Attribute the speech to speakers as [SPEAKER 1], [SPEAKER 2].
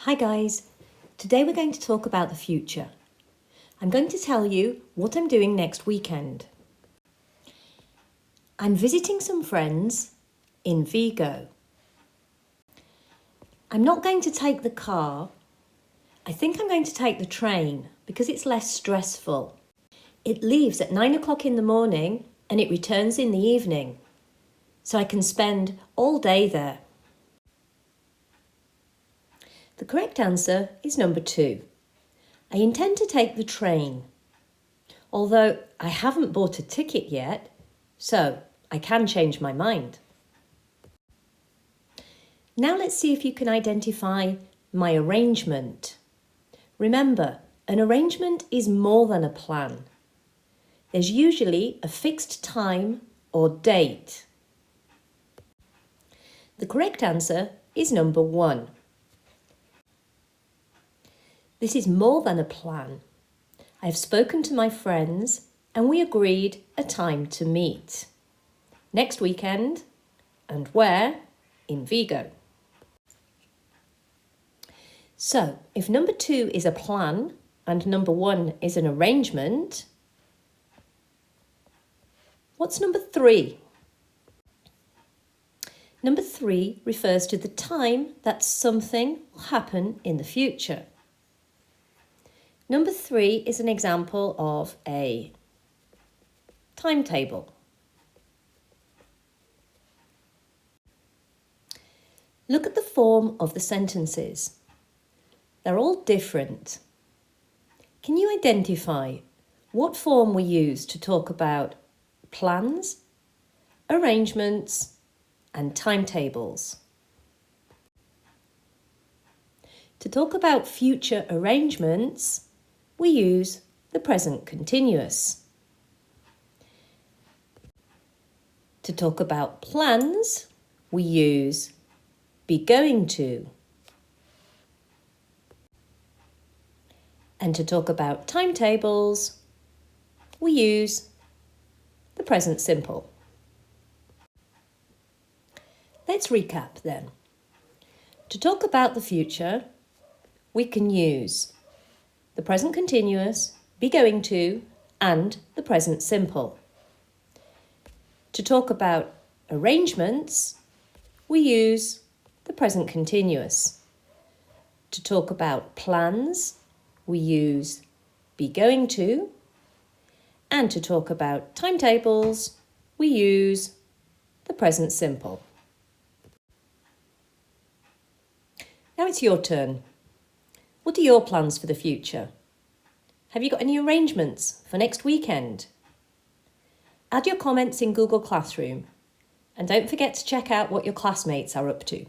[SPEAKER 1] Hi guys, today we're going to talk about the future. I'm going to tell you what I'm doing next weekend. I'm visiting some friends in Vigo. I'm not going to take the car. I think I'm going to take the train because it's less stressful. It leaves at 9 o'clock in the morning and it returns in the evening, so I can spend all day there. The correct answer is number 2. I intend to take the train, although I haven't bought a ticket yet, so I can change my mind. Now let's see if you can identify my arrangement. Remember, an arrangement is more than a plan. There's usually a fixed time or date. The correct answer is number 1. This is more than a plan. I have spoken to my friends and we agreed a time to meet. Next weekend, and where? In Vigo. So, if number 2 is a plan and number 1 is an arrangement, what's number 3? Number 3 refers to the time that something will happen in the future. Number 3 is an example of a timetable. Look at the form of the sentences. They're all different. Can you identify what form we use to talk about plans, arrangements, and timetables? To talk about future arrangements, we use the present continuous. To talk about plans, we use be going to. And to talk about timetables, we use the present simple. Let's recap then. To talk about the future, we can use the present continuous, be going to, and the present simple. To talk about arrangements, we use the present continuous. To talk about plans, we use be going to. And to talk about timetables, we use the present simple. Now it's your turn. What are your plans for the future? Have you got any arrangements for next weekend? Add your comments in Google Classroom and don't forget to check out what your classmates are up to.